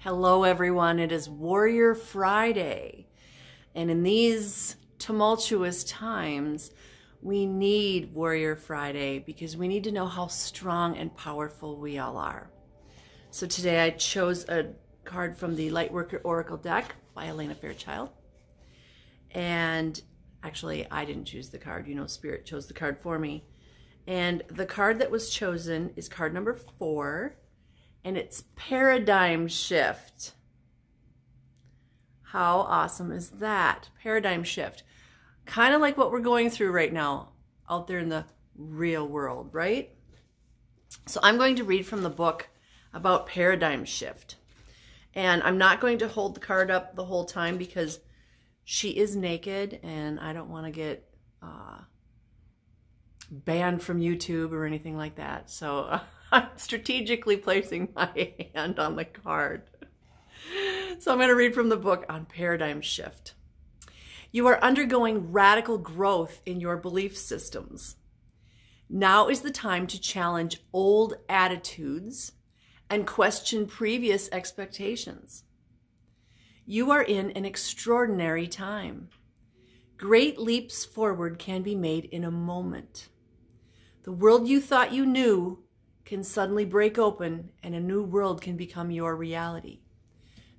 Hello everyone, it is Warrior Friday, and in these tumultuous times, we need Warrior Friday because we need to know how strong and powerful we all are. So today I chose a card from the Lightworker Oracle deck by Elena Fairchild, and actually I didn't choose the card, Spirit chose the card for me. And the card that was chosen is card number 4. And it's Paradigm Shift. How awesome is that? Paradigm Shift. Kind of like what we're going through right now out there in the real world, right? So I'm going to read from the book about Paradigm Shift. And I'm not going to hold the card up the whole time because she is naked and I don't want to get banned from YouTube or anything like that. So I'm strategically placing my hand on the card. So I'm going to read from the book on Paradigm Shift. You are undergoing radical growth in your belief systems. Now is the time to challenge old attitudes and question previous expectations. You are in an extraordinary time. Great leaps forward can be made in a moment. The world you thought you knew can suddenly break open and a new world can become your reality.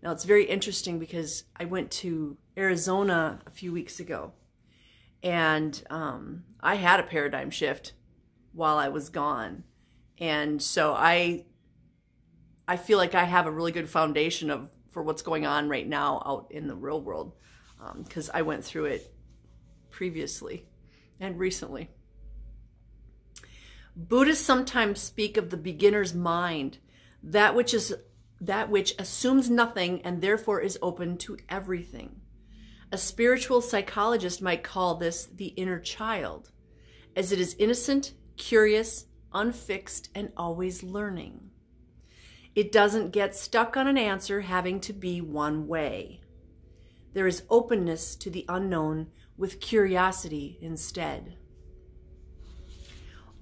Now it's very interesting because I went to Arizona a few weeks ago and I had a paradigm shift while I was gone. And so I feel like I have a really good foundation for what's going on right now out in the real world because I went through it previously and recently. Buddhists sometimes speak of the beginner's mind, that which assumes nothing and therefore is open to everything. A spiritual psychologist might call this the inner child, as it is innocent, curious, unfixed, and always learning. It doesn't get stuck on an answer having to be one way. There is openness to the unknown with curiosity instead.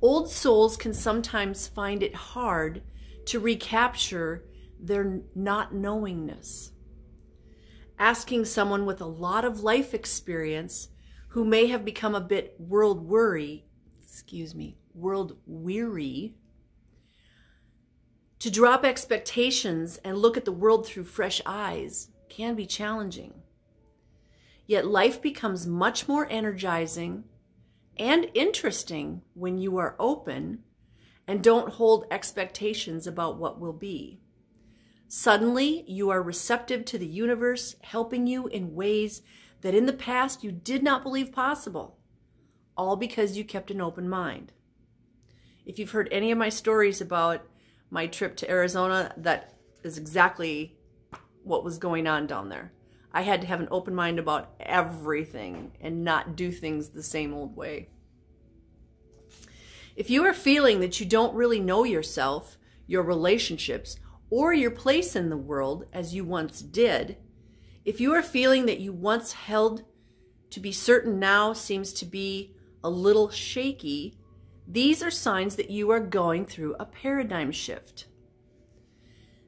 Old souls can sometimes find it hard to recapture their not knowingness. Asking someone with a lot of life experience who may have become a bit world weary to drop expectations and look at the world through fresh eyes can be challenging. Yet life becomes much more energizing and interesting when you are open and don't hold expectations about what will be. Suddenly, you are receptive to the universe, helping you in ways that in the past you did not believe possible, all because you kept an open mind. If you've heard any of my stories about my trip to Arizona, that is exactly what was going on down there. I had to have an open mind about everything and not do things the same old way. If you are feeling that you don't really know yourself, your relationships, or your place in the world as you once did, if you are feeling that you once held to be certain now seems to be a little shaky, these are signs that you are going through a paradigm shift.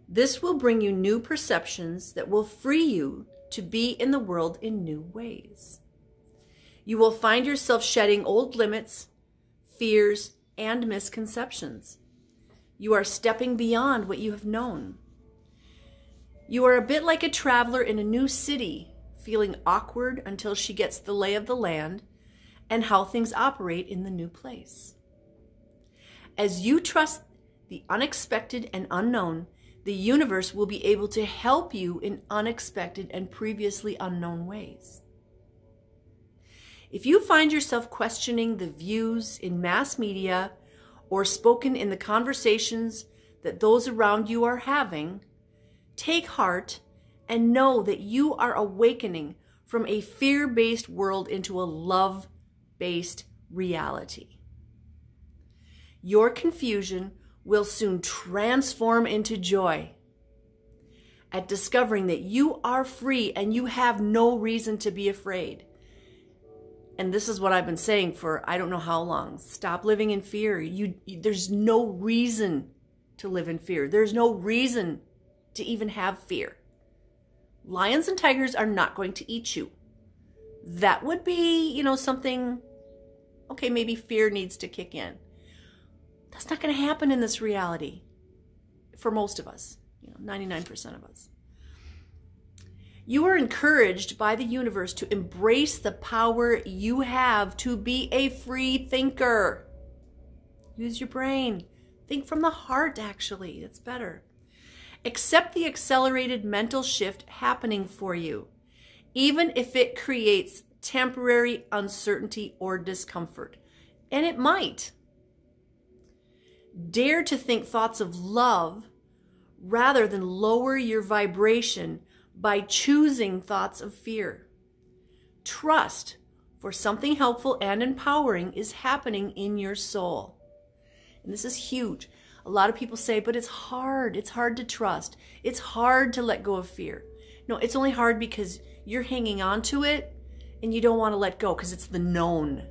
This will bring you new perceptions that will free you to be in the world in new ways. You will find yourself shedding old limits, fears, and misconceptions. You are stepping beyond what you have known. You are a bit like a traveler in a new city, feeling awkward until she gets the lay of the land and how things operate in the new place. As you trust the unexpected and unknown, the universe will be able to help you in unexpected and previously unknown ways. If you find yourself questioning the views in mass media or spoken in the conversations that those around you are having, take heart and know that you are awakening from a fear-based world into a love-based reality. Your confusion will soon transform into joy at discovering that you are free and you have no reason to be afraid. And this is what I've been saying for I don't know how long. Stop living in fear. There's no reason to live in fear. There's no reason to even have fear. Lions and tigers are not going to eat you. That would be, something, okay, maybe fear needs to kick in. That's not going to happen in this reality for most of us, 99% of us. You are encouraged by the universe to embrace the power you have to be a free thinker. Use your brain. Think from the heart, actually. It's better. Accept the accelerated mental shift happening for you, even if it creates temporary uncertainty or discomfort. And it might. Dare to think thoughts of love rather than lower your vibration by choosing thoughts of fear. Trust for something helpful and empowering is happening in your soul. And this is huge. A lot of people say, but it's hard. It's hard to trust. It's hard to let go of fear. No, it's only hard because you're hanging on to it and you don't want to let go because it's the known.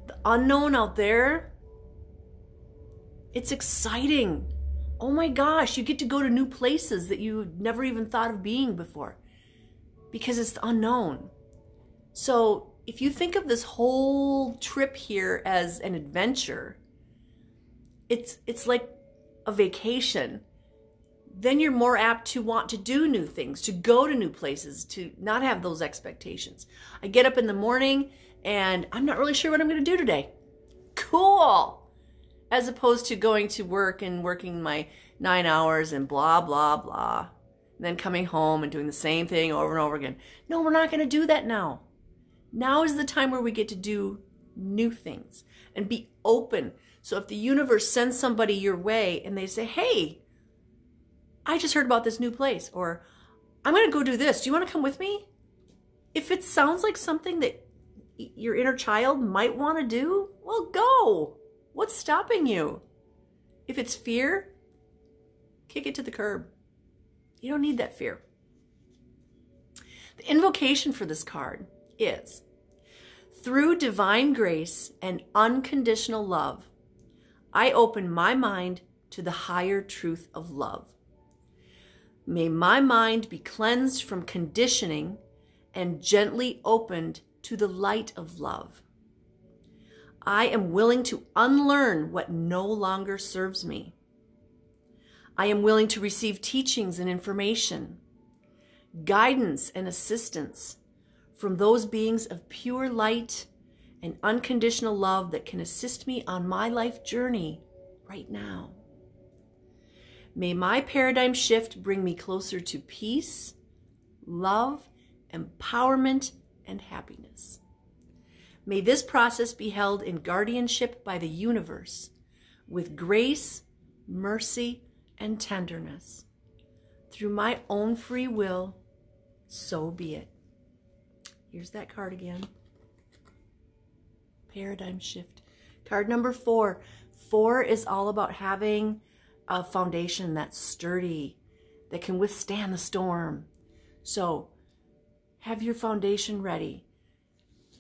The unknown out there, it's exciting. Oh my gosh, you get to go to new places that you never even thought of being before because it's the unknown. So if you think of this whole trip here as an adventure, it's like a vacation. Then you're more apt to want to do new things, to go to new places, to not have those expectations. I get up in the morning and I'm not really sure what I'm going to do today. Cool. As opposed to going to work and working my 9 hours and blah, blah, blah. And then coming home and doing the same thing over and over again. No, we're not going to do that now. Now is the time where we get to do new things and be open. So if the universe sends somebody your way and they say, hey, I just heard about this new place, or I'm going to go do this. Do you want to come with me? If it sounds like something that your inner child might want to do, well, go. What's stopping you? If it's fear, kick it to the curb. You don't need that fear. The invocation for this card is, through divine grace and unconditional love, I open my mind to the higher truth of love. May my mind be cleansed from conditioning and gently opened to the light of love. I am willing to unlearn what no longer serves me. I am willing to receive teachings and information, guidance and assistance from those beings of pure light and unconditional love that can assist me on my life journey right now. May my paradigm shift bring me closer to peace, love, empowerment, and happiness. May this process be held in guardianship by the universe with grace, mercy, and tenderness. Through my own free will, so be it. Here's that card again. Paradigm shift. Card number 4. 4 is all about having a foundation that's sturdy, that can withstand the storm. So have your foundation ready.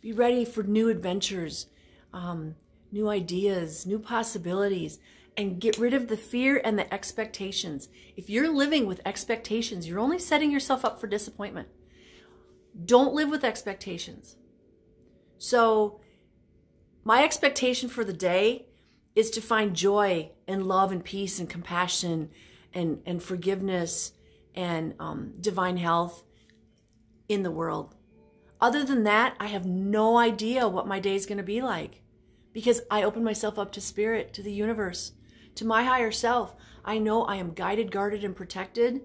Be ready for new adventures, new ideas, new possibilities, and get rid of the fear and the expectations. If you're living with expectations, you're only setting yourself up for disappointment. Don't live with expectations. So my expectation for the day is to find joy and love and peace and compassion and forgiveness and divine health in the world. Other than that, I have no idea what my day is going to be like because I open myself up to spirit, to the universe, to my higher self. I know I am guided, guarded, and protected.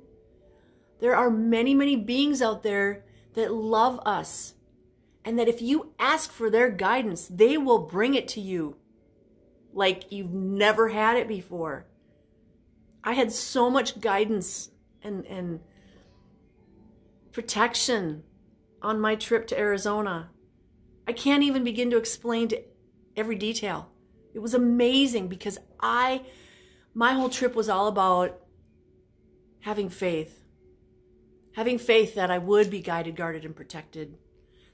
There are many, many beings out there that love us, and that if you ask for their guidance, they will bring it to you like you've never had it before. I had so much guidance and protection on my trip to Arizona. I can't even begin to explain to every detail. It was amazing because my whole trip was all about having faith. Having faith that I would be guided, guarded, and protected,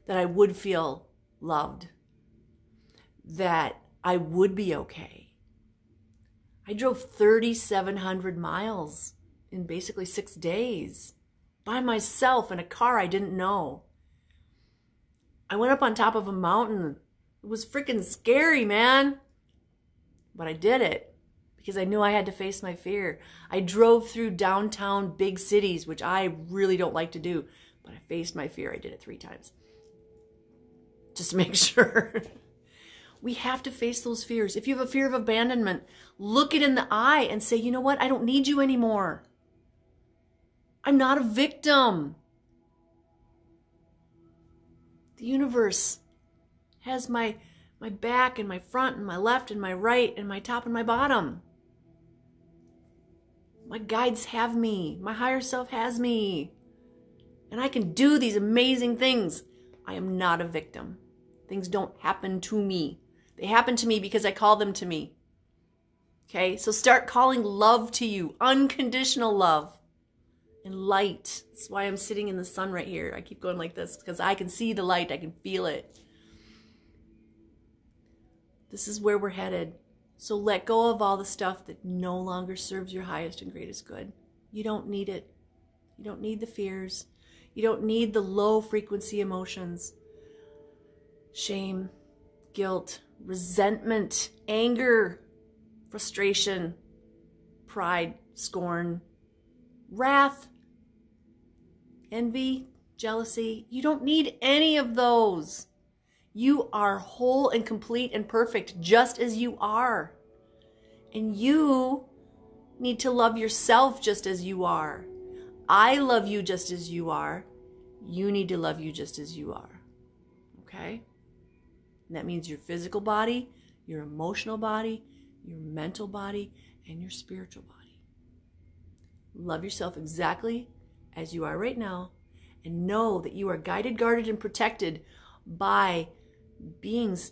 that I would feel loved, that I would be okay. I drove 3,700 miles in basically 6 days by myself in a car I didn't know. I went up on top of a mountain. It was freaking scary, man. But I did it because I knew I had to face my fear. I drove through downtown big cities, which I really don't like to do, but I faced my fear. I did it 3 times. Just to make sure. We have to face those fears. If you have a fear of abandonment, look it in the eye and say, you know what? I don't need you anymore. I'm not a victim. The universe has my back and my front and my left and my right and my top and my bottom. My guides have me. My higher self has me. And I can do these amazing things. I am not a victim. Things don't happen to me. They happen to me because I call them to me. Okay? So start calling love to you. Unconditional love. And light. That's why I'm sitting in the sun right here. I keep going like this because I can see the light. I can feel it. This is where we're headed. So let go of all the stuff that no longer serves your highest and greatest good. You don't need it. You don't need the fears. You don't need the low frequency emotions. Shame, guilt, resentment, anger, frustration, pride, scorn, wrath, envy, jealousy. You don't need any of those. You are whole and complete and perfect just as you are. And you need to love yourself just as you are. I love you just as you are. You need to love you just as you are. Okay? And that means your physical body, your emotional body, your mental body, and your spiritual body. Love yourself exactly as you are right now, and know that you are guided, guarded, and protected by beings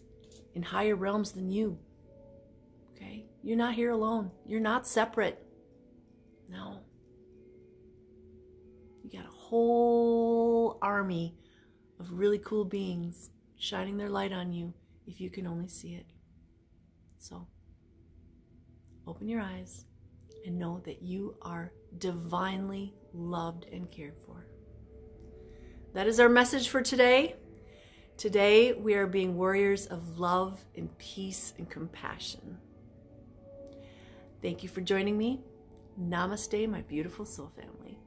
in higher realms than you. Okay? You're not here alone. You're not separate. No. You got a whole army of really cool beings shining their light on you if you can only see it. So, open your eyes and know that you are divinely loved and cared for. That is our message for today. Today, we are being warriors of love and peace and compassion. Thank you for joining me. Namaste, my beautiful soul family.